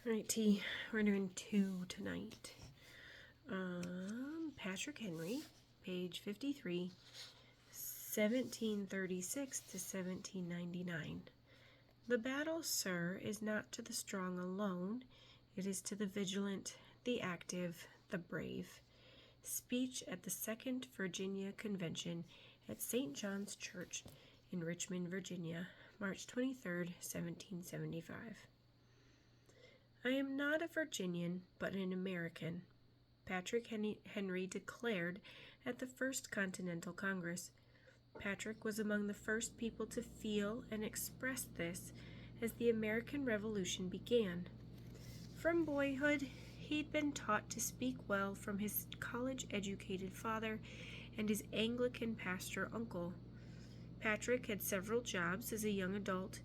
Alright, T, we're doing 2 tonight. Patrick Henry, page 53, 1736 to 1799. The battle, sir, is not to the strong alone, it is to the vigilant, the active, the brave. Speech at the Second Virginia Convention at St. John's Church in Richmond, Virginia, March 23, 1775. I am not a Virginian, but an American, Patrick Henry declared at the First Continental Congress. Patrick was among the first people to feel and express this as the American Revolution began. From boyhood, he'd been taught to speak well from his college-educated father and his Anglican pastor uncle. Patrick had several jobs as a young adult,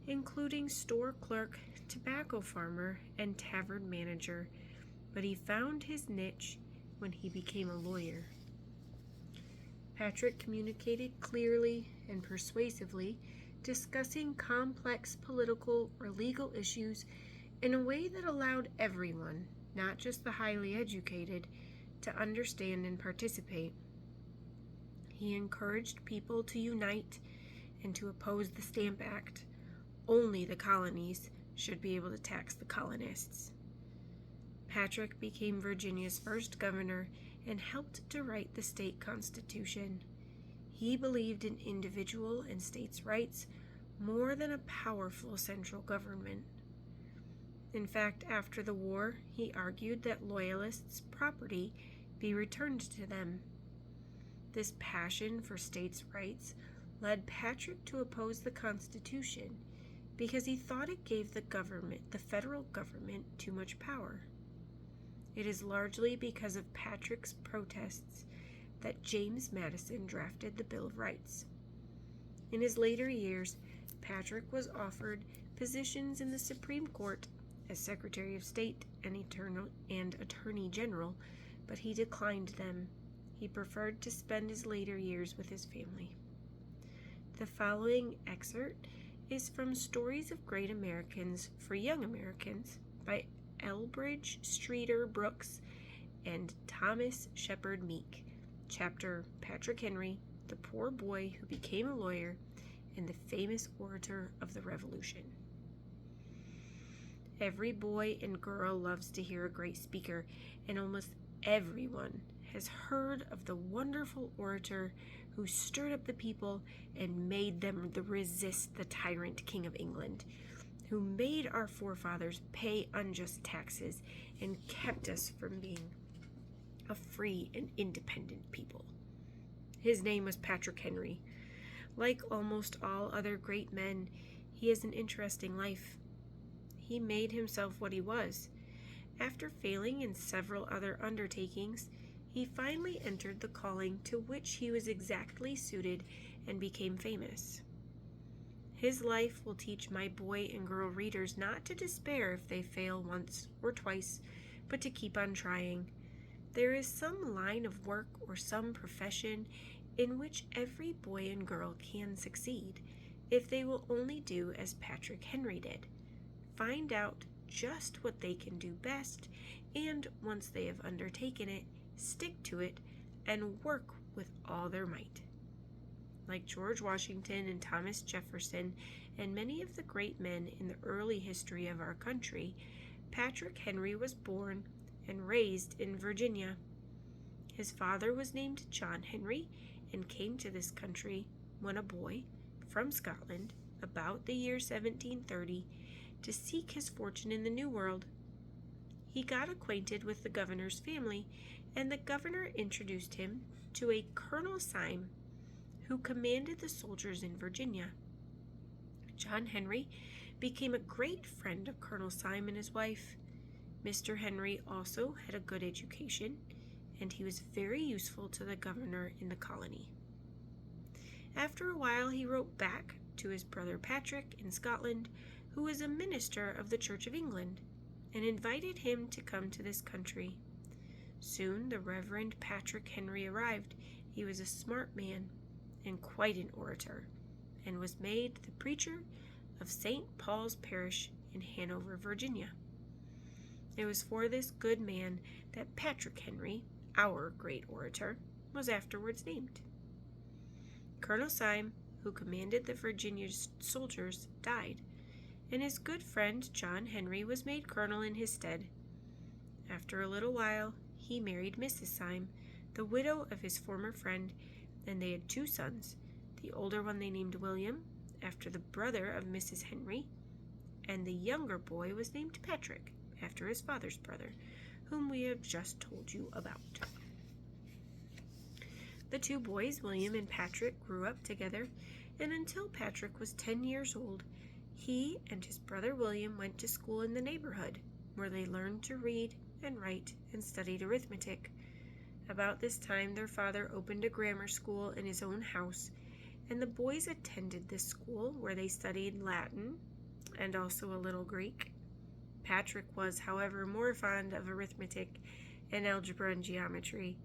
including store clerk, tobacco farmer, and tavern manager, but he found his niche when he became a lawyer. Patrick communicated clearly and persuasively, discussing complex political or legal issues in a way that allowed everyone, not just the highly educated, to understand and participate. He encouraged people to unite and to oppose the Stamp Act. Only the colonies should be able to tax the colonists. Patrick became Virginia's first governor and helped to write the state constitution. He believed in individual and states' rights more than a powerful central government. In fact, after the war, he argued that loyalists' property be returned to them. This passion for states' rights led Patrick to oppose the Constitution because he thought it gave the federal government, too much power. It is largely because of Patrick's protests that James Madison drafted the Bill of Rights. In his later years, Patrick was offered positions in the Supreme Court as Secretary of State and Attorney General, but he declined them. He preferred to spend his later years with his family. The following excerpt is from Stories of Great Americans for Young Americans by Elbridge Streeter Brooks and Thomas Shepard Meek, chapter Patrick Henry, the Poor Boy Who Became a Lawyer, and the Famous Orator of the Revolution. Every boy and girl loves to hear a great speaker, and almost everyone has heard of the wonderful orator who stirred up the people and made them resist the tyrant King of England, who made our forefathers pay unjust taxes and kept us from being a free and independent people. His name was Patrick Henry. Like almost all other great men, he has an interesting life. He made himself what he was. After failing in several other undertakings, he finally entered the calling to which he was exactly suited and became famous. His life will teach my boy and girl readers not to despair if they fail once or twice, but to keep on trying. There is some line of work or some profession in which every boy and girl can succeed if they will only do as Patrick Henry did. Find out just what they can do best, and once they have undertaken it, stick to it and work with all their might. Like George Washington and Thomas Jefferson and many of the great men in the early history of our country, Patrick Henry was born and raised in Virginia. His father was named John Henry and came to this country when a boy from Scotland about the year 1730 to seek his fortune in the New World. He got acquainted with the governor's family, and the governor introduced him to a Colonel Syme, who commanded the soldiers in Virginia. John Henry became a great friend of Colonel Syme and his wife. Mr. Henry also had a good education, and he was very useful to the governor in the colony. After a while, he wrote back to his brother Patrick in Scotland, who was a minister of the Church of England, and invited him to come to this country. Soon the Reverend Patrick Henry arrived. He was a smart man and quite an orator, and was made the preacher of St. Paul's Parish in Hanover, Virginia. It was for this good man that Patrick Henry, our great orator, was afterwards named. Colonel Syme, who commanded the Virginia soldiers, died, and his good friend John Henry was made colonel in his stead. After a little while, he married Mrs. Syme, the widow of his former friend, and they had 2 sons. The older one they named William, after the brother of Mrs. Henry, and the younger boy was named Patrick, after his father's brother, whom we have just told you about. The 2 boys, William and Patrick, grew up together, and until Patrick was 10 years old, he and his brother William went to school in the neighborhood, where they learned to read and write and studied arithmetic. About this time, their father opened a grammar school in his own house, and the boys attended this school, where they studied Latin and also a little Greek. Patrick was, however, more fond of arithmetic and algebra and geometry.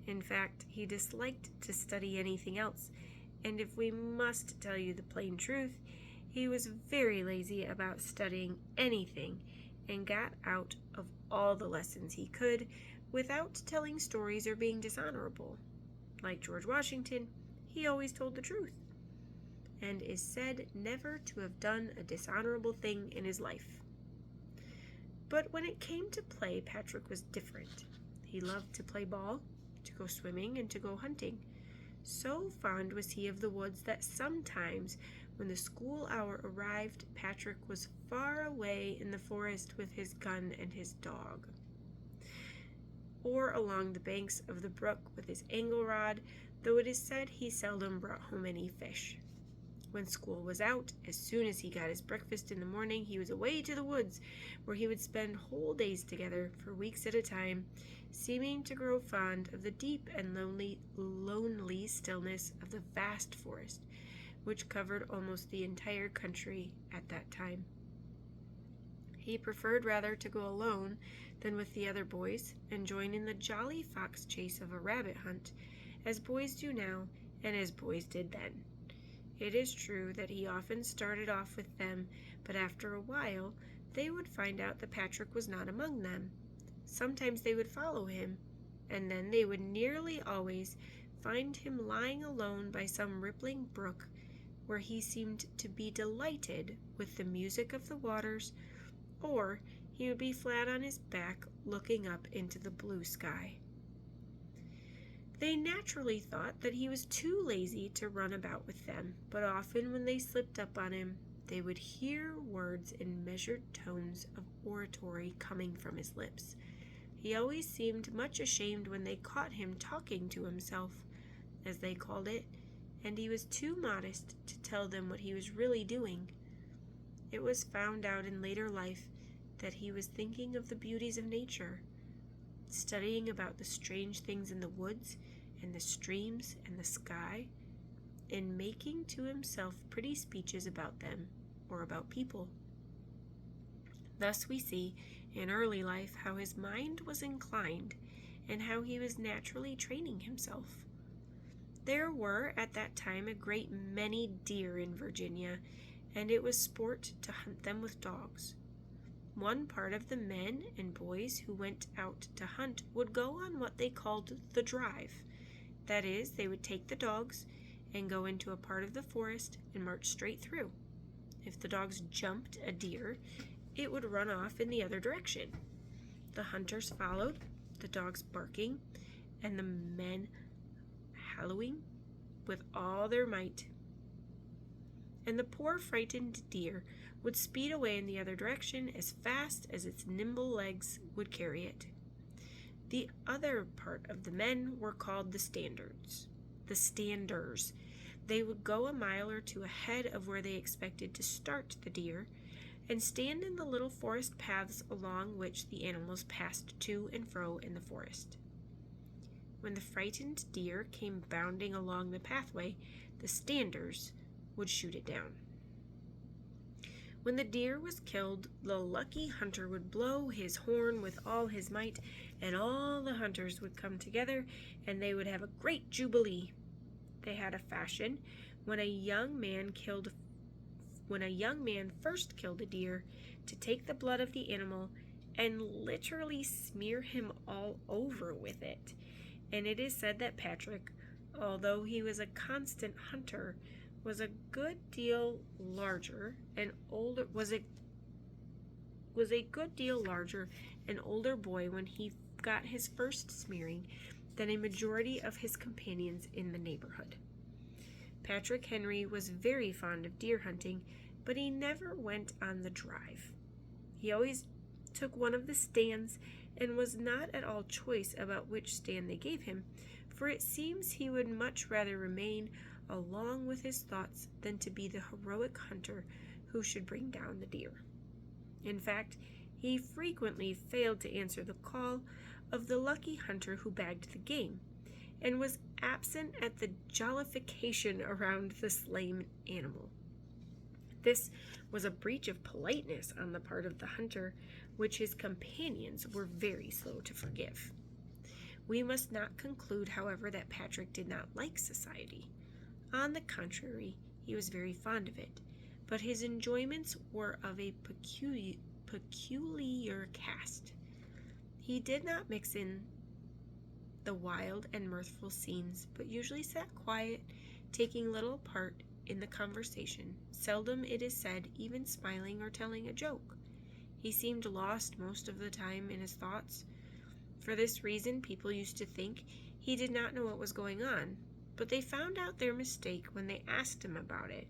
In fact, he disliked to study anything else, and if we must tell you the plain truth, he was very lazy about studying anything and got out of all the lessons he could without telling stories or being dishonorable. Like George Washington, he always told the truth, and is said never to have done a dishonorable thing in his life. But when it came to play, Patrick was different. He loved to play ball, to go swimming, and to go hunting. So fond was he of the woods that sometimes, when the school hour arrived, Patrick was far away in the forest with his gun and his dog, or along the banks of the brook with his angle rod, though it is said he seldom brought home any fish. When school was out, as soon as he got his breakfast in the morning, he was away to the woods, where he would spend whole days together for weeks at a time, seeming to grow fond of the deep and lonely stillness of the vast forest, which covered almost the entire country at that time. He preferred rather to go alone than with the other boys, and join in the jolly fox chase of a rabbit hunt, as boys do now, and as boys did then. It is true that he often started off with them, but after a while they would find out that Patrick was not among them. Sometimes they would follow him, and then they would nearly always find him lying alone by some rippling brook, where he seemed to be delighted with the music of the waters, or he would be flat on his back looking up into the blue sky. They naturally thought that he was too lazy to run about with them, but often when they slipped up on him, they would hear words in measured tones of oratory coming from his lips. He always seemed much ashamed when they caught him talking to himself, as they called it, and he was too modest to tell them what he was really doing. It was found out in later life that he was thinking of the beauties of nature, studying about the strange things in the woods and the streams and the sky, and making to himself pretty speeches about them or about people. Thus we see in early life how his mind was inclined and how he was naturally training himself. There were at that time a great many deer in Virginia, and it was sport to hunt them with dogs. One part of the men and boys who went out to hunt would go on what they called the drive. That is, they would take the dogs and go into a part of the forest and march straight through. If the dogs jumped a deer, it would run off in the other direction. The hunters followed, the dogs barking, and the men hallooing with all their might. And the poor frightened deer would speed away in the other direction as fast as its nimble legs would carry it. The other part of the men were called the standers. They would go a mile or two ahead of where they expected to start the deer, and stand in the little forest paths along which the animals passed to and fro in the forest. When the frightened deer came bounding along the pathway, the standers would shoot it down. When the deer was killed, the lucky hunter would blow his horn with all his might, and all the hunters would come together, and they would have a great jubilee. They had a fashion when a young man first killed a deer, to take the blood of the animal and literally smear him all over with it. And it is said that Patrick, although he was a constant hunter, was a good deal larger and older was a good deal larger and older boy when he got his first smearing than a majority of his companions in the neighborhood. Patrick Henry was very fond of deer hunting, but he never went on the drive. He always took one of the stands and was not at all choice about which stand they gave him, for it seems he would much rather remain along with his thoughts than to be the heroic hunter who should bring down the deer. In fact, he frequently failed to answer the call of the lucky hunter who bagged the game, and was absent at the jollification around the slain animal. This was a breach of politeness on the part of the hunter, which his companions were very slow to forgive. We must not conclude, however, that Patrick did not like society. On the contrary, he was very fond of it, but his enjoyments were of a peculiar cast. He did not mix in the wild and mirthful scenes, but usually sat quiet, taking little part in the conversation, seldom, it is said, even smiling or telling a joke. He seemed lost most of the time in his thoughts. For this reason, people used to think he did not know what was going on, but they found out their mistake when they asked him about it,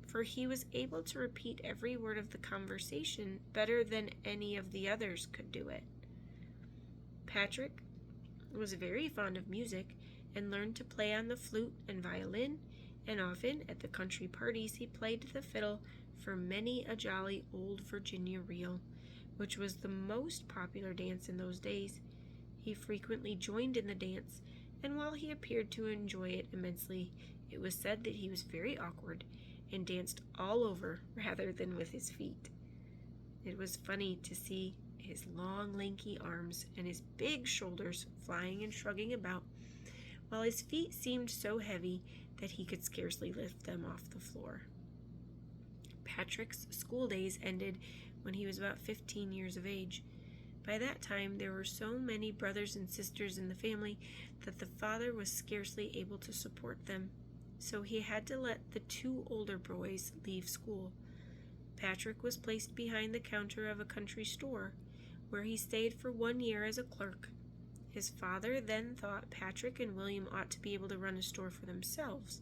for he was able to repeat every word of the conversation better than any of the others could do it. Patrick was very fond of music and learned to play on the flute and violin, and often at the country parties he played the fiddle for many a jolly old Virginia reel, which was the most popular dance in those days. He frequently joined in the dance, and while he appeared to enjoy it immensely, it was said that he was very awkward and danced all over rather than with his feet. It was funny to see his long, lanky arms and his big shoulders flying and shrugging about, while his feet seemed so heavy that he could scarcely lift them off the floor. Patrick's school days ended when he was about 15 years of age. By that time, there were so many brothers and sisters in the family that the father was scarcely able to support them, so he had to let the two older boys leave school. Patrick was placed behind the counter of a country store, where he stayed for 1 year as a clerk. His father then thought Patrick and William ought to be able to run a store for themselves,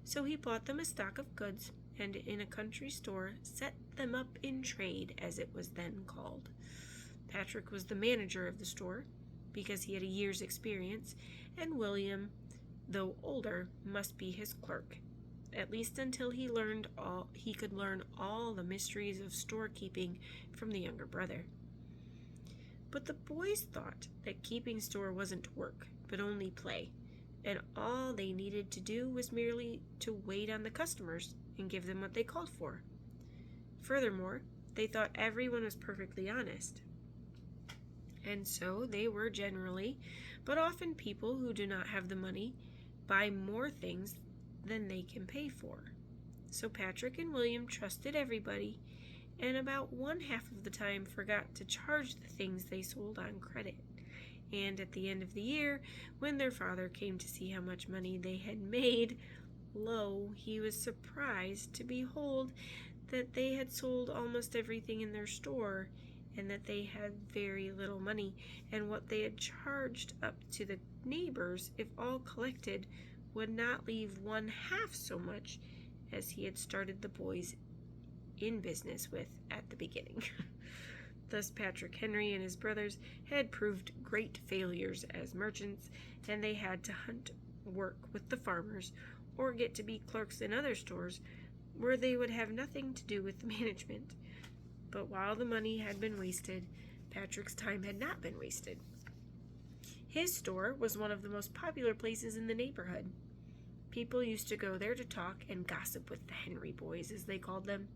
so he bought them a stock of goods and in a country store set them up in trade, as it was then called. Patrick was the manager of the store, because he had a year's experience, and William, though older, must be his clerk, at least until he could learn all the mysteries of storekeeping from the younger brother. But the boys thought that keeping store wasn't work, but only play, and all they needed to do was merely to wait on the customers and give them what they called for. Furthermore, they thought everyone was perfectly honest, and so they were generally, but often people who do not have the money, buy more things than they can pay for. So Patrick and William trusted everybody, and about 1/2 of the time forgot to charge the things they sold on credit. And at the end of the year, when their father came to see how much money they had made, lo, he was surprised to behold that they had sold almost everything in their store, and that they had very little money, and what they had charged up to the neighbors, if all collected, would not leave 1/2 so much as he had started the boys in business with at the beginning. Thus Patrick Henry and his brothers had proved great failures as merchants, and they had to hunt work with the farmers or get to be clerks in other stores where they would have nothing to do with the management. But while the money had been wasted, Patrick's time had not been wasted. His store was one of the most popular places in the neighborhood. People used to go there to talk and gossip with the Henry boys, as they called them.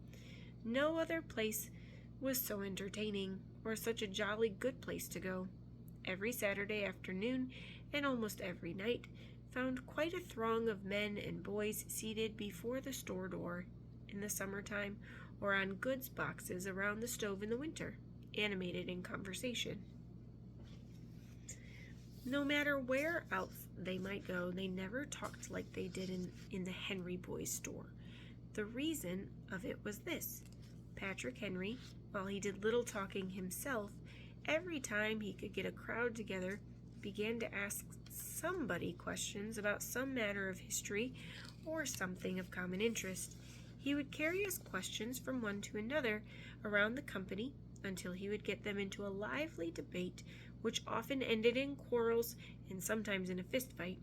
No other place was so entertaining, or such a jolly good place to go. Every Saturday afternoon, and almost every night, found quite a throng of men and boys seated before the store door in the summertime, or on goods boxes around the stove in the winter. animated in conversation. No matter where else they might go, they never talked like they did in the Henry boys' store. The reason of it was this. Patrick Henry, while he did little talking himself, every time he could get a crowd together, began to ask somebody questions about some matter of history or something of common interest. He would carry his questions from one to another around the company until he would get them into a lively debate, which often ended in quarrels and sometimes in a fist fight,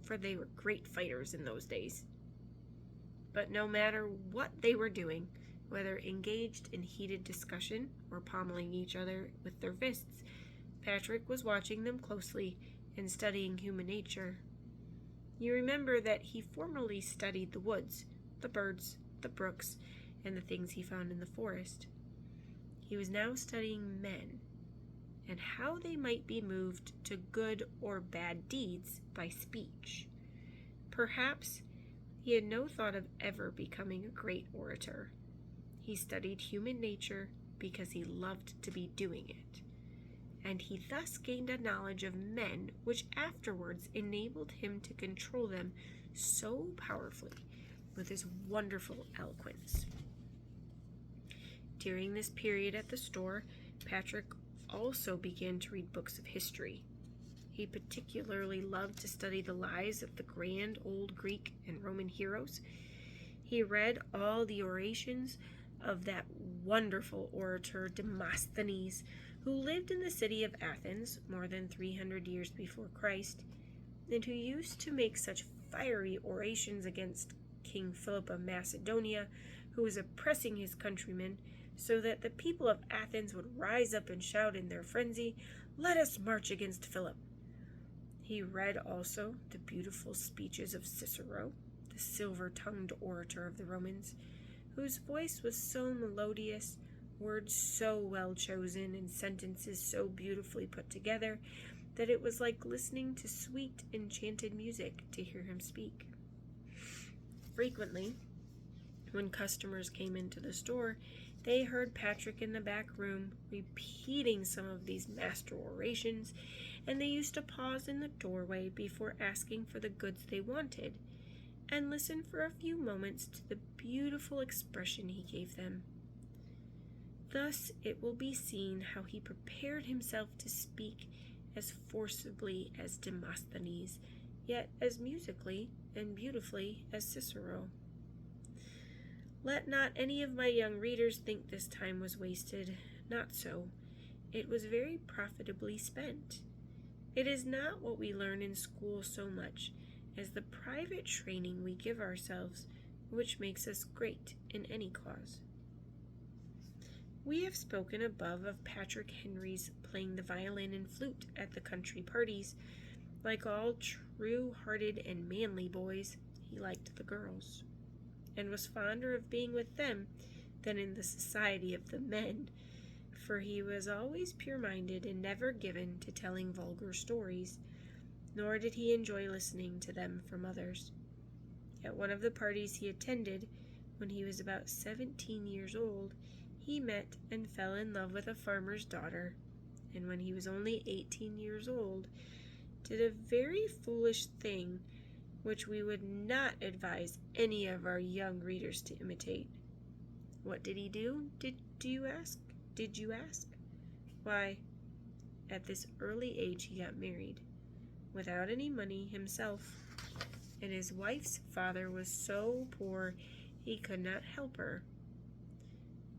for they were great fighters in those days. But no matter what they were doing, whether engaged in heated discussion or pommeling each other with their fists, Patrick was watching them closely and studying human nature. You remember that he formerly studied the woods, the birds, the brooks, and the things he found in the forest. He was now studying men and how they might be moved to good or bad deeds by speech. Perhaps he had no thought of ever becoming a great orator. He studied human nature because he loved to be doing it, and he thus gained a knowledge of men which afterwards enabled him to control them so powerfully with his wonderful eloquence. During this period at the store, Patrick also began to read books of history. He particularly loved to study the lives of the grand old Greek and Roman heroes. He read all the orations of that wonderful orator Demosthenes, who lived in the city of Athens more than 300 years before Christ, and who used to make such fiery orations against King Philip of Macedonia, who was oppressing his countrymen, so that the people of Athens would rise up and shout in their frenzy, "Let us march against Philip." He read also the beautiful speeches of Cicero, the silver-tongued orator of the Romans, whose voice was so melodious, words so well chosen, and sentences so beautifully put together, that it was like listening to sweet, enchanted music to hear him speak. Frequently, when customers came into the store, they heard Patrick in the back room repeating some of these master orations, and they used to pause in the doorway before asking for the goods they wanted, and listen for a few moments to the beautiful expression he gave them. Thus it will be seen how he prepared himself to speak as forcibly as Demosthenes, yet as musically and beautifully as Cicero. Let not any of my young readers think this time was wasted. Not so. It was very profitably spent. It is not what we learn in school so much as the private training we give ourselves which makes us great in any cause. We have spoken above of Patrick Henry's playing the violin and flute at the country parties. Like all true-hearted and manly boys, he liked the girls, and was fonder of being with them than in the society of the men, for he was always pure-minded and never given to telling vulgar stories, nor did he enjoy listening to them from others. At one of the parties he attended, when he was about 17 years old, he met and fell in love with a farmer's daughter, and when he was only 18 years old, did a very foolish thing which we would not advise any of our young readers to imitate. What did he do, did you ask? Why, at this early age he got married, without any money himself, and his wife's father was so poor he could not help her.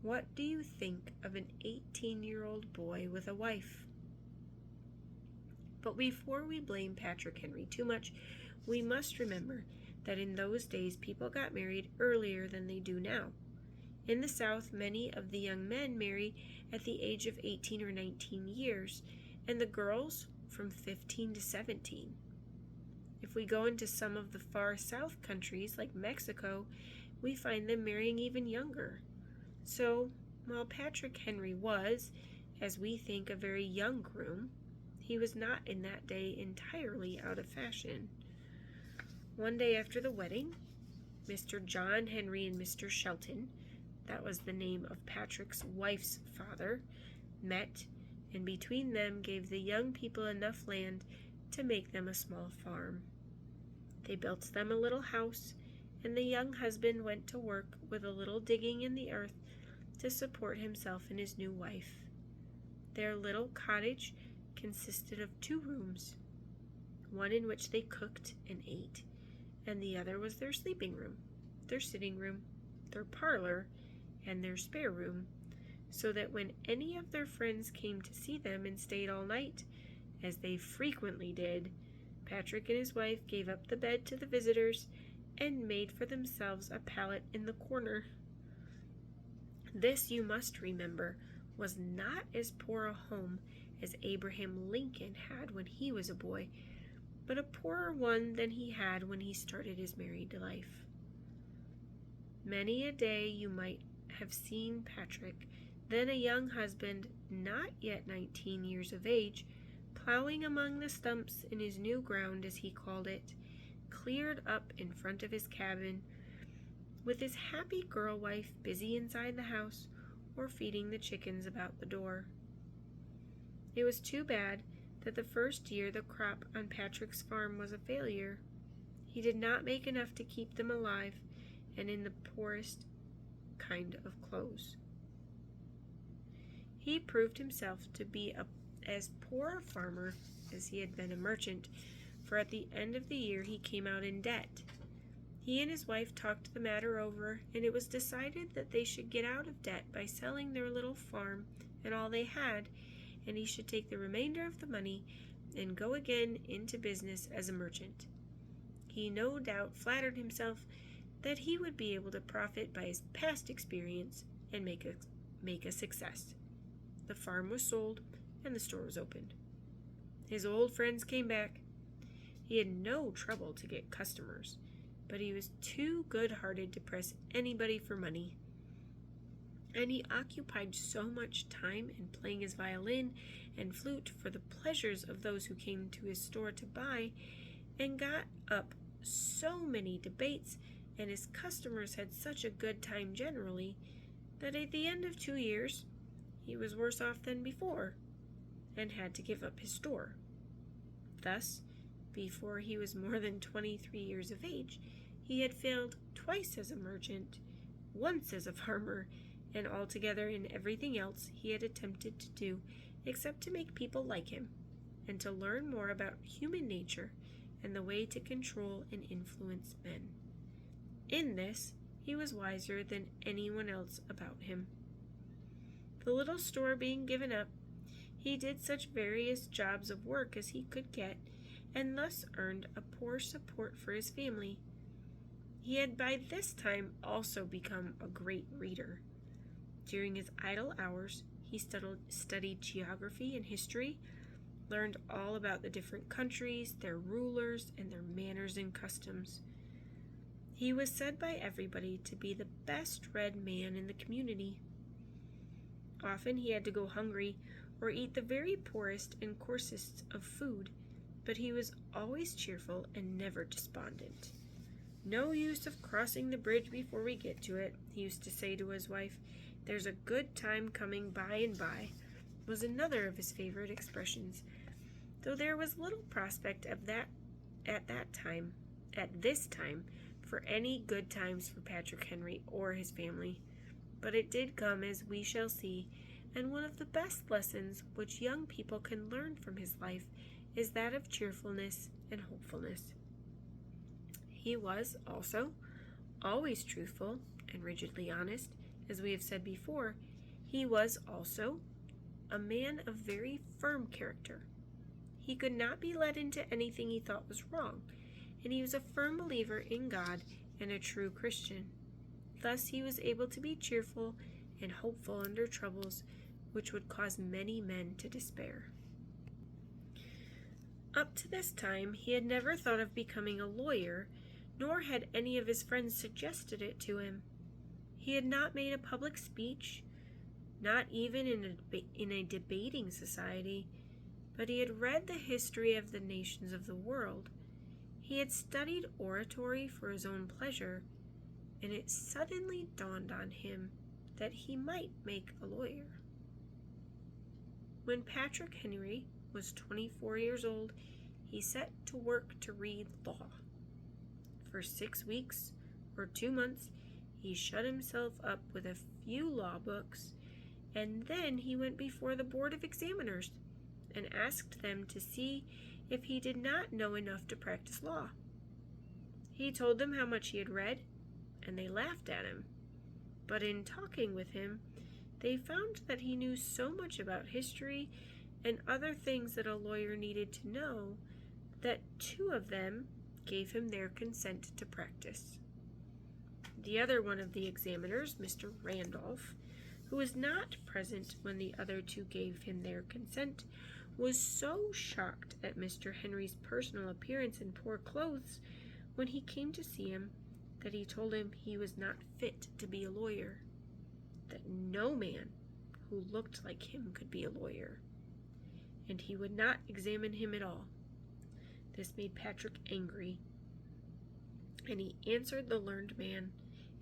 What do you think of an 18-year-old boy with a wife? But before we blame Patrick Henry too much, we must remember that in those days people got married earlier than they do now. In the South, many of the young men marry at the age of 18 or 19 years, and the girls from 15 to 17. If we go into some of the far South countries like Mexico, we find them marrying even younger. So, while Patrick Henry was, as we think, a very young groom, he was not in that day entirely out of fashion. One day after the wedding, Mr. John Henry and Mr. Shelton, that was the name of Patrick's wife's father, met, and between them gave the young people enough land to make them a small farm. They built them a little house, and the young husband went to work with a little digging in the earth to support himself and his new wife. Their little cottage consisted of 2 rooms, one in which they cooked and ate, and the other was their sleeping room, their sitting room, their parlor, and their spare room, so that when any of their friends came to see them and stayed all night, as they frequently did, Patrick and his wife gave up the bed to the visitors and made for themselves a pallet in the corner. This, you must remember, was not as poor a home as Abraham Lincoln had when he was a boy, but a poorer one than he had when he started his married life. Many a day you might have seen Patrick, then a young husband, not yet 19 years of age, plowing among the stumps in his new ground, as he called it, cleared up in front of his cabin, with his happy girl wife busy inside the house or feeding the chickens about the door. It was too bad that the first year the crop on Patrick's farm was a failure. He did not make enough to keep them alive and in the poorest kind of clothes. He proved himself to be as poor a farmer as he had been a merchant, for at the end of the year he came out in debt. He and his wife talked the matter over, and it was decided that they should get out of debt by selling their little farm and all they had, and he should take the remainder of the money and go again into business as a merchant. He no doubt flattered himself that he would be able to profit by his past experience and make a success. The farm was sold, and the store was opened. His old friends came back. He had no trouble to get customers, but he was too good-hearted to press anybody for money. And he occupied so much time in playing his violin and flute for the pleasures of those who came to his store to buy, and got up so many debates, and his customers had such a good time generally, that at the end of 2 years he was worse off than before, and had to give up his store. Thus, before he was more than 23 years of age, he had failed twice as a merchant, once as a farmer, and altogether in everything else he had attempted to do except to make people like him, and to learn more about human nature and the way to control and influence men. In this, he was wiser than anyone else about him. The little store being given up, he did such various jobs of work as he could get, and thus earned a poor support for his family. He had by this time also become a great reader. During his idle hours, he studied geography and history, learned all about the different countries, their rulers, and their manners and customs. He was said by everybody to be the best read man in the community. Often he had to go hungry or eat the very poorest and coarsest of food, but he was always cheerful and never despondent. "No use of crossing the bridge before we get to it," he used to say to his wife. "There's a good time coming by and by," was another of his favorite expressions, though there was little prospect of that at this time, for any good times for Patrick Henry or his family. But it did come, as we shall see, and one of the best lessons which young people can learn from his life is that of cheerfulness and hopefulness. He was also always truthful and rigidly honest, as we have said before. He was also a man of very firm character. He could not be led into anything he thought was wrong, and he was a firm believer in God and a true Christian. Thus he was able to be cheerful and hopeful under troubles which would cause many men to despair. Up to this time he had never thought of becoming a lawyer, nor had any of his friends suggested it to him. He had not made a public speech, not even in a debating society, but he had read the history of the nations of the world. He had studied oratory for his own pleasure, and it suddenly dawned on him that he might make a lawyer. When Patrick Henry was 24 years old, he set to work to read law. For 6 weeks or 2 months, he shut himself up with a few law books, and then he went before the Board of Examiners and asked them to see if he did not know enough to practice law. He told them how much he had read, and they laughed at him. But in talking with him, they found that he knew so much about history and other things that a lawyer needed to know that 2 of them gave him their consent to practice. The other one of the examiners, Mr. Randolph, who was not present when the other 2 gave him their consent, was so shocked at Mr. Henry's personal appearance and poor clothes when he came to see him that he told him he was not fit to be a lawyer, that no man who looked like him could be a lawyer, and he would not examine him at all. This made Patrick angry, and he answered the learned man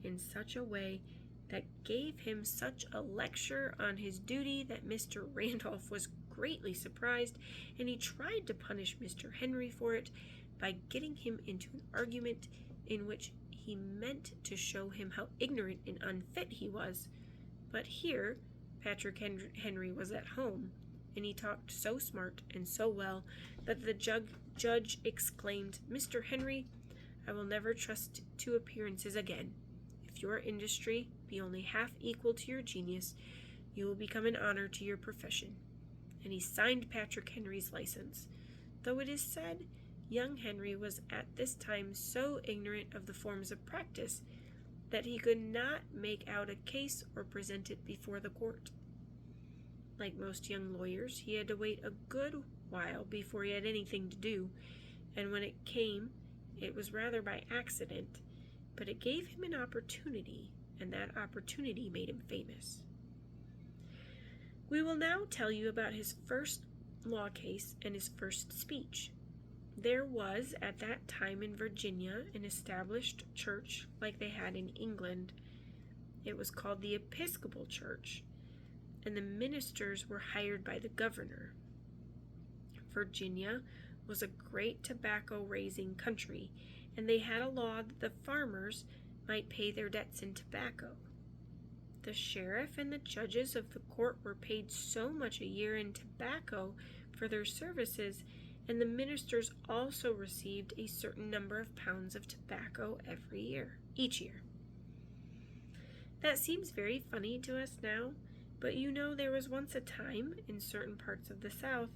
in such a way that gave him such a lecture on his duty that Mr. Randolph was greatly surprised, and he tried to punish Mr. Henry for it by getting him into an argument in which he meant to show him how ignorant and unfit he was. But here Patrick Henry was at home, and he talked so smart and so well that the judge exclaimed, "Mr. Henry, I will never trust to appearances again. If your industry be only half equal to your genius, you will become an honor to your profession." And he signed Patrick Henry's license, though it is said young Henry was at this time so ignorant of the forms of practice that he could not make out a case or present it before the court. Like most young lawyers, he had to wait a good while before he had anything to do, and when it came, it was rather by accident, but it gave him an opportunity, and that opportunity made him famous. We will now tell you about his first law case and his first speech. There was at that time in Virginia an established church like they had in England. It was called the Episcopal Church, and the ministers were hired by the governor. Virginia was a great tobacco-raising country, and they had a law that the farmers might pay their debts in tobacco. The sheriff and the judges of the court were paid so much a year in tobacco for their services, and the ministers also received a certain number of pounds of tobacco each year. That seems very funny to us now, but you know there was once a time in certain parts of the South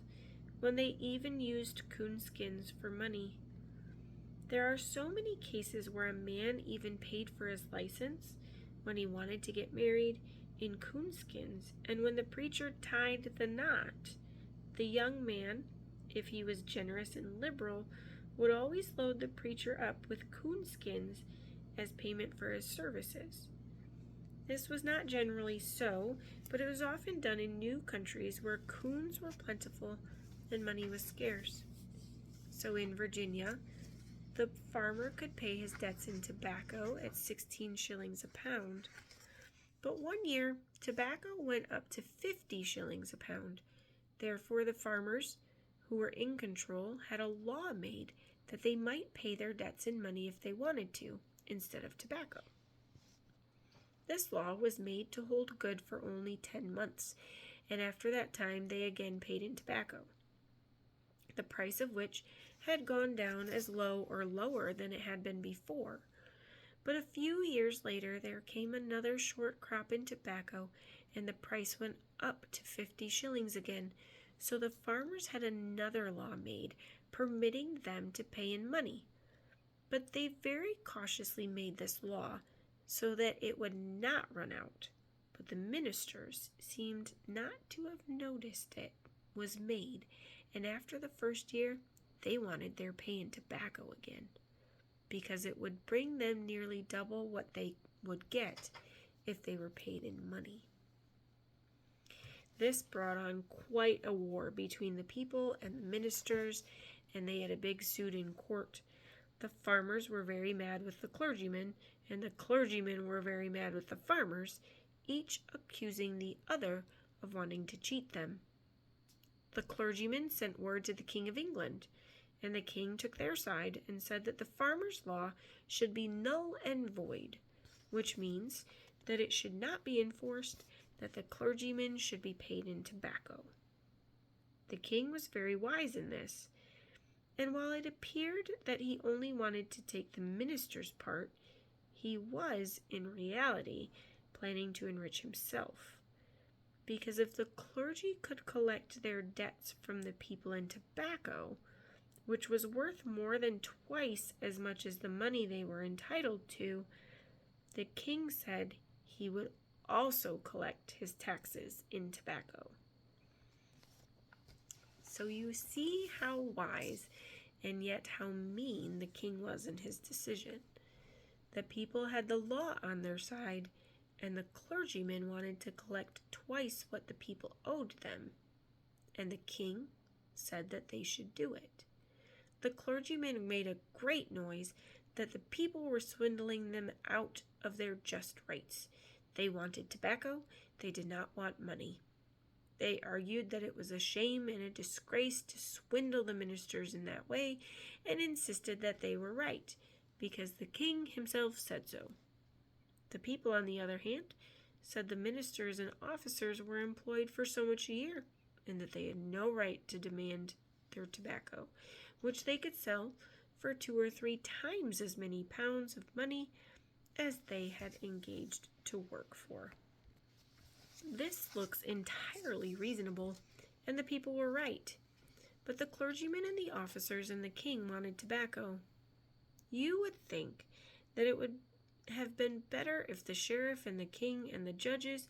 when they even used coonskins for money. There are so many cases where a man even paid for his license when he wanted to get married in coonskins, and when the preacher tied the knot, the young man, if he was generous and liberal, would always load the preacher up with coonskins as payment for his services. This was not generally so, but it was often done in new countries where coons were plentiful and money was scarce. So in Virginia, the farmer could pay his debts in tobacco at 16 shillings a pound. But one year, tobacco went up to 50 shillings a pound. Therefore, the farmers who were in control had a law made that they might pay their debts in money if they wanted to, instead of tobacco. This law was made to hold good for only 10 months, and after that time they again paid in tobacco, the price of which had gone down as low or lower than it had been before. But a few years later there came another short crop in tobacco, and the price went up to 50 shillings again, so the farmers had another law made permitting them to pay in money. But they very cautiously made this law so that it would not run out. But the ministers seemed not to have noticed it was made, and after the first year, they wanted their pay in tobacco again, because it would bring them nearly double what they would get if they were paid in money. This brought on quite a war between the people and the ministers, and they had a big suit in court. The farmers were very mad with the clergymen, and the clergymen were very mad with the farmers, each accusing the other of wanting to cheat them. The clergyman sent word to the King of England, and the king took their side and said that the farmers' law should be null and void, which means that it should not be enforced, that the clergyman should be paid in tobacco. The king was very wise in this, and while it appeared that he only wanted to take the minister's part, he was, in reality, planning to enrich himself. Because if the clergy could collect their debts from the people in tobacco, which was worth more than twice as much as the money they were entitled to, the king said he would also collect his taxes in tobacco. So you see how wise and yet how mean the king was in his decision. The people had the law on their side, and the clergyman wanted to collect twice what the people owed them, and the king said that they should do it. The clergyman made a great noise that the people were swindling them out of their just rights. They wanted tobacco, they did not want money. They argued that it was a shame and a disgrace to swindle the ministers in that way, and insisted that they were right, because the king himself said so. The people, on the other hand, said the ministers and officers were employed for so much a year, and that they had no right to demand their tobacco, which they could sell for 2 or 3 times as many pounds of money as they had engaged to work for. This looks entirely reasonable, and the people were right. But the clergymen and the officers and the king wanted tobacco. You would think that it would have been better if the sheriff and the king and the judges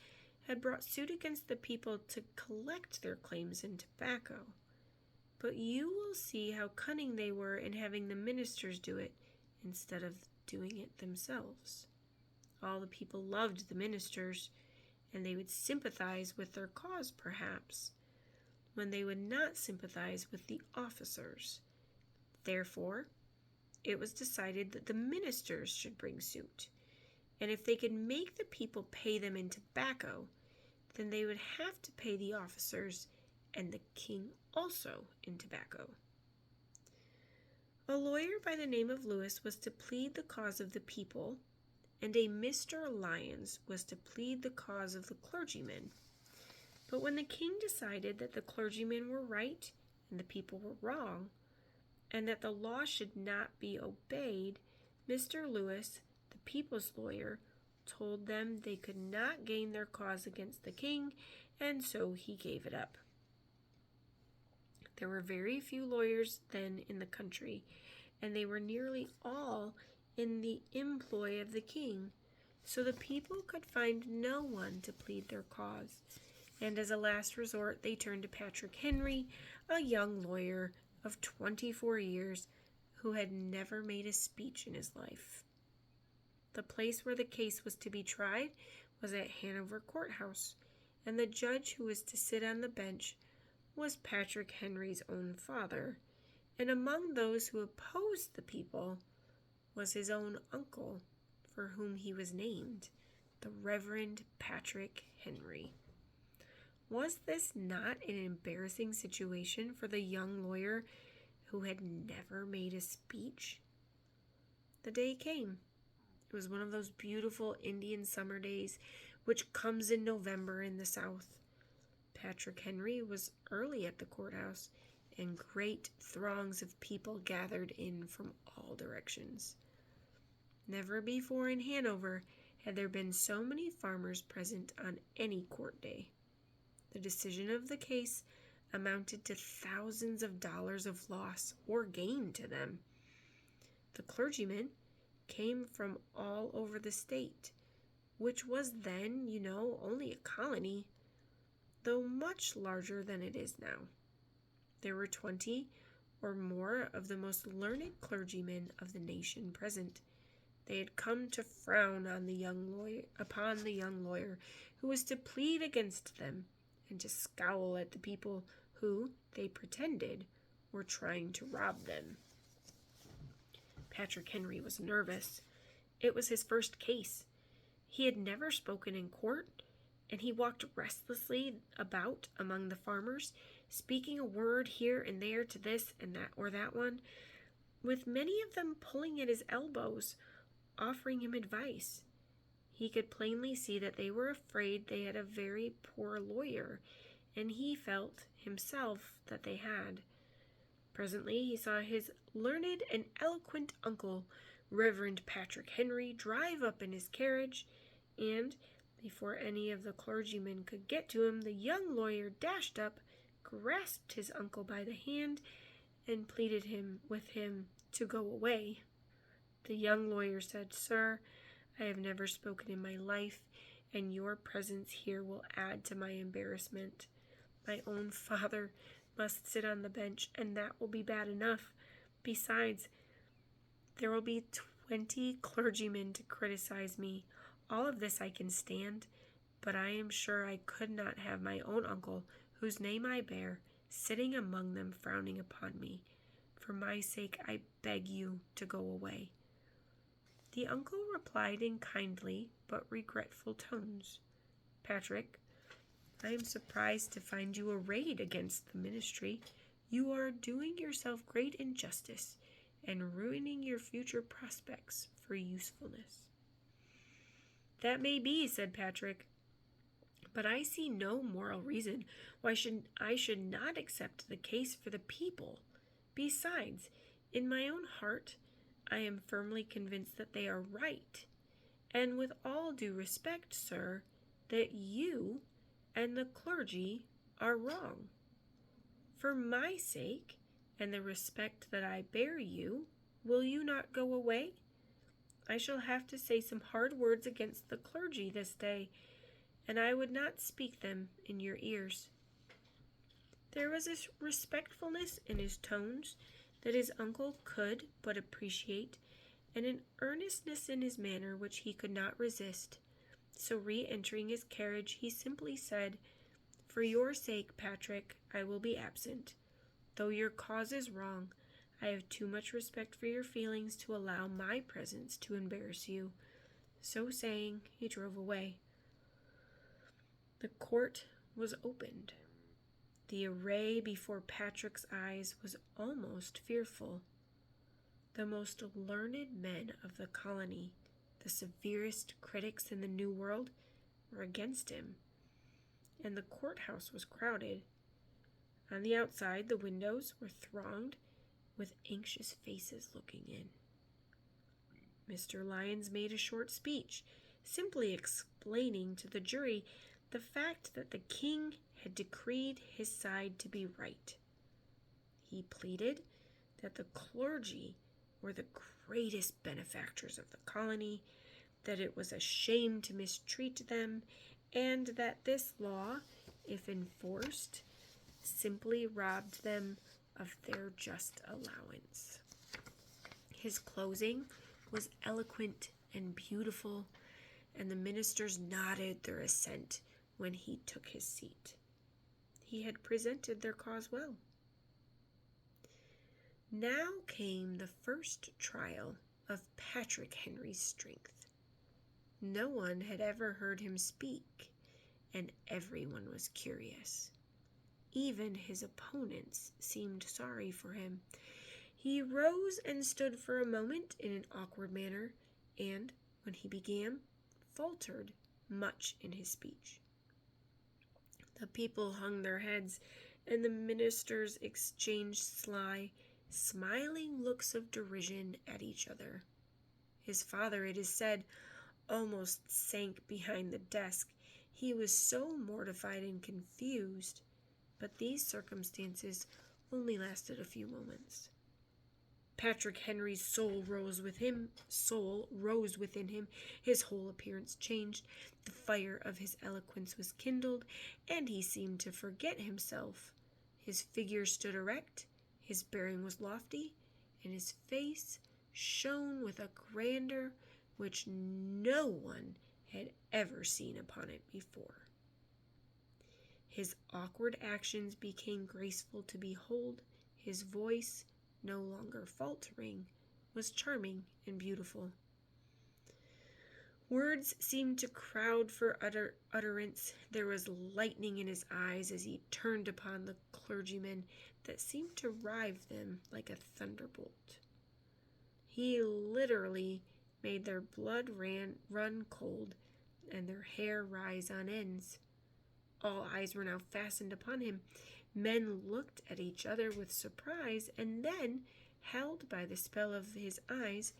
had brought suit against the people to collect their claims in tobacco. But you will see how cunning they were in having the ministers do it instead of doing it themselves. All the people loved the ministers, and they would sympathize with their cause, perhaps, when they would not sympathize with the officers. Therefore, it was decided that the ministers should bring suit, and if they could make the people pay them in tobacco, then they would have to pay the officers and the king also in tobacco. A lawyer by the name of Lewis was to plead the cause of the people, and a Mr. Lyons was to plead the cause of the clergymen. But when the king decided that the clergymen were right and the people were wrong, and that the law should not be obeyed, Mr. Lewis, the people's lawyer, told them they could not gain their cause against the king, and so he gave it up. There were very few lawyers then in the country, and they were nearly all in the employ of the king, so the people could find no one to plead their cause, and as a last resort they turned to Patrick Henry, a young lawyer of 24 years who had never made a speech in his life. The place where the case was to be tried was at Hanover Courthouse, and the judge who was to sit on the bench was Patrick Henry's own father, and among those who opposed the people was his own uncle, for whom he was named, the Reverend Patrick Henry. Was this not an embarrassing situation for the young lawyer who had never made a speech? The day came. It was one of those beautiful Indian summer days which comes in November in the South. Patrick Henry was early at the courthouse, and great throngs of people gathered in from all directions. Never before in Hanover had there been so many farmers present on any court day. The decision of the case amounted to thousands of dollars of loss or gain to them. The clergymen came from all over the state, which was then, only a colony, though much larger than it is now. There were 20 or more of the most learned clergymen of the nation present. They had come to frown on upon the young lawyer who was to plead against them, and to scowl at the people who, they pretended, were trying to rob them. Patrick Henry was nervous. It was his first case. He had never spoken in court, and he walked restlessly about among the farmers, speaking a word here and there to this and that or that one, with many of them pulling at his elbows, offering him advice. He could plainly see that they were afraid they had a very poor lawyer, and he felt himself that they had. Presently he saw his learned and eloquent uncle, Reverend Patrick Henry, drive up in his carriage, and before any of the clergymen could get to him, the young lawyer dashed up, grasped his uncle by the hand, and pleaded with him to go away. The young lawyer said, "Sir, I have never spoken in my life, and your presence here will add to my embarrassment. My own father must sit on the bench, and that will be bad enough. Besides, there will be 20 clergymen to criticize me. All of this I can stand, but I am sure I could not have my own uncle, whose name I bear, sitting among them frowning upon me. For my sake, I beg you to go away." The uncle replied in kindly but regretful tones, "Patrick, I am surprised to find you arrayed against the ministry. You are doing yourself great injustice and ruining your future prospects for usefulness." "That may be," said Patrick, "but I see no moral reason why I should not accept the case for the people. Besides, in my own heart, I am firmly convinced that they are right, and with all due respect, sir, that you and the clergy are wrong. For my sake, and the respect that I bear you, will you not go away? I shall have to say some hard words against the clergy this day, and I would not speak them in your ears." There was a respectfulness in his tones that his uncle could but appreciate, and an earnestness in his manner which he could not resist. So re-entering his carriage, he simply said, "For your sake, Patrick, I will be absent. Though your cause is wrong, I have too much respect for your feelings to allow my presence to embarrass you." So saying, he drove away. The court was opened. The array before Patrick's eyes was almost fearful. The most learned men of the colony, the severest critics in the New World, were against him, and the courthouse was crowded. On the outside, the windows were thronged with anxious faces looking in. Mr. Lyons made a short speech, simply explaining to the jury the fact that the king had decreed his side to be right. He pleaded that the clergy were the greatest benefactors of the colony, that it was a shame to mistreat them, and that this law, if enforced, simply robbed them of their just allowance. His closing was eloquent and beautiful, and the ministers nodded their assent when he took his seat. He had presented their cause well. Now came the first trial of Patrick Henry's strength. No one had ever heard him speak, and everyone was curious. Even his opponents seemed sorry for him. He rose and stood for a moment in an awkward manner, and, when he began, faltered much in his speech. The people hung their heads, and the ministers exchanged sly, smiling looks of derision at each other. His father, it is said, almost sank behind the desk. He was so mortified and confused, but these circumstances only lasted a few moments. Patrick Henry's soul rose within him. His whole appearance changed. The fire of his eloquence was kindled, and he seemed to forget himself. His figure stood erect, his bearing was lofty, and his face shone with a grandeur which no one had ever seen upon it before. His awkward actions became graceful to behold. His voice, no longer faltering, was charming and beautiful. Words seemed to crowd for utterance. There was lightning in his eyes as he turned upon the clergymen that seemed to rive them like a thunderbolt. He literally made their blood run cold and their hair rise on ends. All eyes were now fastened upon him. Men looked at each other with surprise, and then, held by the spell of his eyes,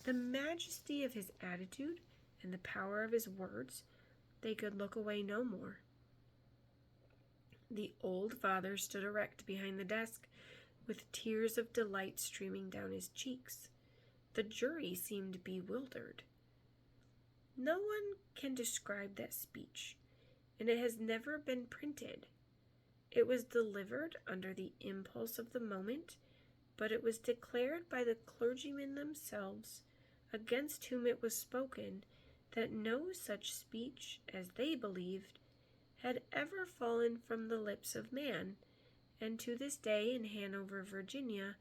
the majesty of his attitude, and the power of his words, they could look away no more. The old father stood erect behind the desk, with tears of delight streaming down his cheeks. The jury seemed bewildered. No one can describe that speech, and it has never been printed. It was delivered under the impulse of the moment, but it was declared by the clergymen themselves, against whom it was spoken, that no such speech, as they believed, had ever fallen from the lips of man, and to this day in Hanover, Virginia,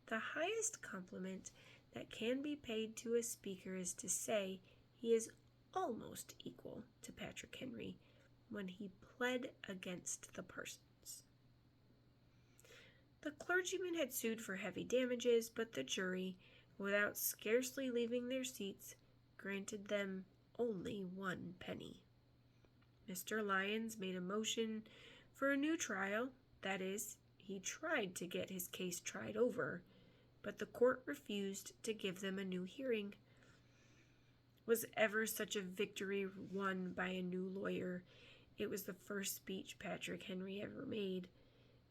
the highest compliment that can be paid to a speaker is to say he is almost equal to Patrick Henry when he pled against the parsons. The clergymen had sued for heavy damages, but the jury, without scarcely leaving their seats, granted them only 1 penny. Mr. Lyons made a motion for a new trial. That is, he tried to get his case tried over, but the court refused to give them a new hearing. Was ever such a victory won by a new lawyer? It was the first speech Patrick Henry ever made,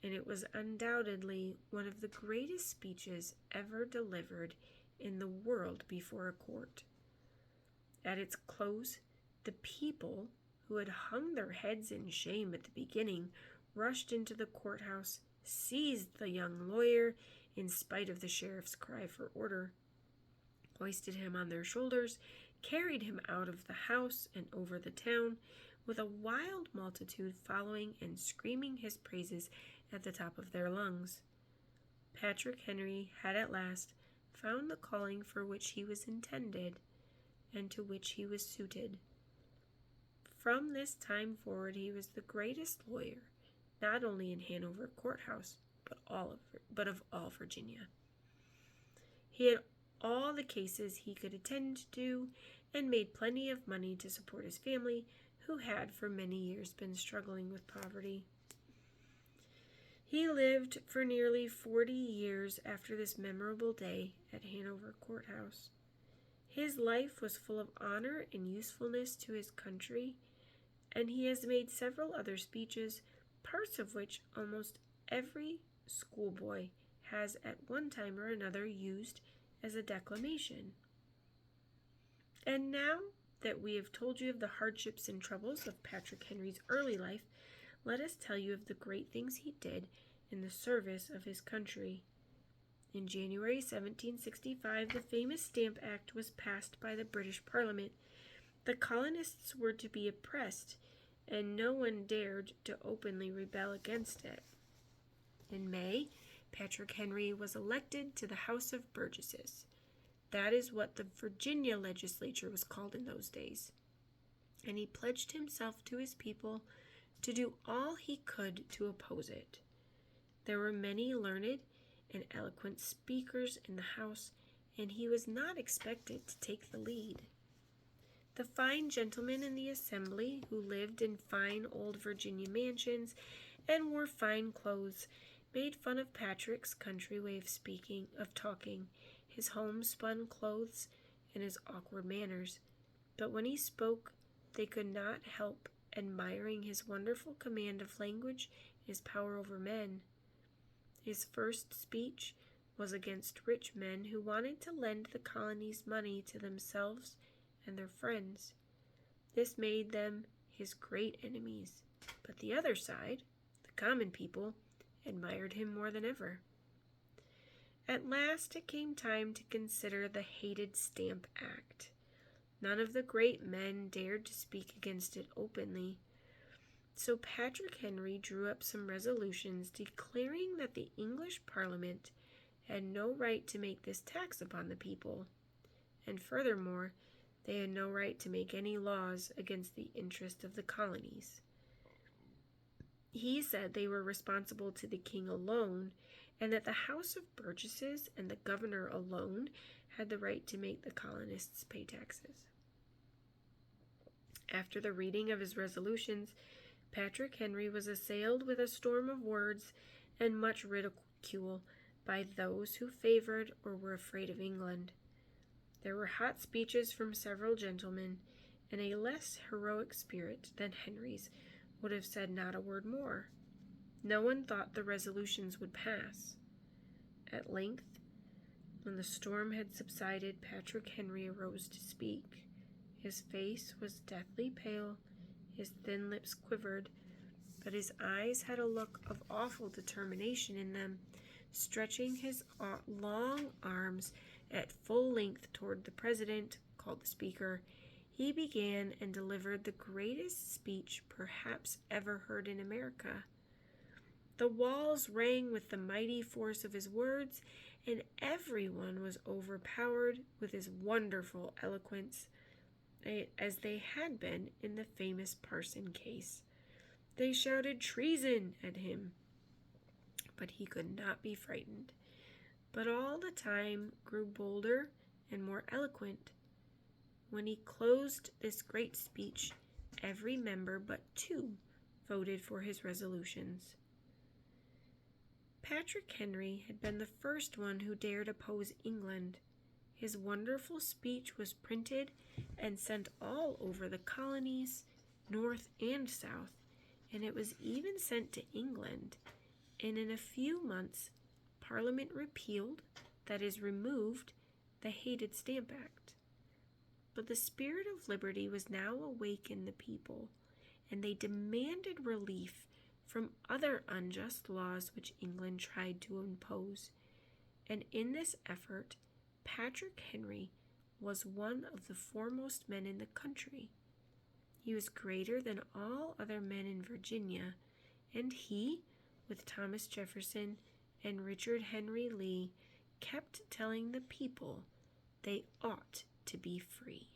and it was undoubtedly one of the greatest speeches ever delivered in the world before a court. At its close, the people, who had hung their heads in shame at the beginning, rushed into the courthouse, seized the young lawyer in spite of the sheriff's cry for order, hoisted him on their shoulders, carried him out of the house and over the town, with a wild multitude following and screaming his praises at the top of their lungs. Patrick Henry had at last found the calling for which he was intended and to which he was suited. From this time forward he was the greatest lawyer, not only in Hanover Courthouse, but of all Virginia. He had all the cases he could attend to and made plenty of money to support his family, who had for many years been struggling with poverty. He lived for nearly 40 years after this memorable day at Hanover Courthouse. His life was full of honor and usefulness to his country, and he has made several other speeches, parts of which almost every schoolboy has at one time or another used as a declamation. And now that we have told you of the hardships and troubles of Patrick Henry's early life, let us tell you of the great things he did in the service of his country. In January 1765, the famous Stamp Act was passed by the British Parliament. The colonists were to be oppressed, and no one dared to openly rebel against it. In May, Patrick Henry was elected to the House of Burgesses. That is what the Virginia legislature was called in those days. And he pledged himself to his people to do all he could to oppose it. There were many learned and eloquent speakers in the House, and he was not expected to take the lead. The fine gentlemen in the assembly, who lived in fine old Virginia mansions and wore fine clothes, made fun of Patrick's country way of talking, his homespun clothes, and his awkward manners. But when he spoke, they could not help admiring his wonderful command of language and his power over men. His first speech was against rich men who wanted to lend the colonies money to themselves and their friends. This made them his great enemies, but the other side, the common people, admired him more than ever. At last it came time to consider the hated Stamp Act. None of the great men dared to speak against it openly. So Patrick Henry drew up some resolutions declaring that the English Parliament had no right to make this tax upon the people, and furthermore, They had no right to make any laws against the interest of the colonies. He said they were responsible to the king alone, and that the House of Burgesses and the governor alone had the right to make the colonists pay taxes. After the reading of his resolutions, Patrick Henry was assailed with a storm of words and much ridicule by those who favored or were afraid of England. There were hot speeches from several gentlemen, and a less heroic spirit than Henry's would have said not a word more. No one thought the resolutions would pass. At length, when the storm had subsided, Patrick Henry arose to speak. His face was deathly pale, his thin lips quivered, but his eyes had a look of awful determination in them. Stretching his long arms at full length toward the president, called the speaker, he began and delivered the greatest speech perhaps ever heard in America. The walls rang with the mighty force of his words, and everyone was overpowered with his wonderful eloquence, as they had been in the famous Parson case. They shouted treason at him, but he could not be frightened, but all the time grew bolder and more eloquent. When he closed this great speech, every member but 2 voted for his resolutions. Patrick Henry had been the first one who dared oppose England. His wonderful speech was printed and sent all over the colonies, north and south, and it was even sent to England. And in a few months, Parliament repealed, that is, removed, the hated Stamp Act. But the spirit of liberty was now awake in the people, and they demanded relief from other unjust laws which England tried to impose. And in this effort, Patrick Henry was one of the foremost men in the country. He was greater than all other men in Virginia, and he, with Thomas Jefferson and Richard Henry Lee, kept telling the people they ought to be free.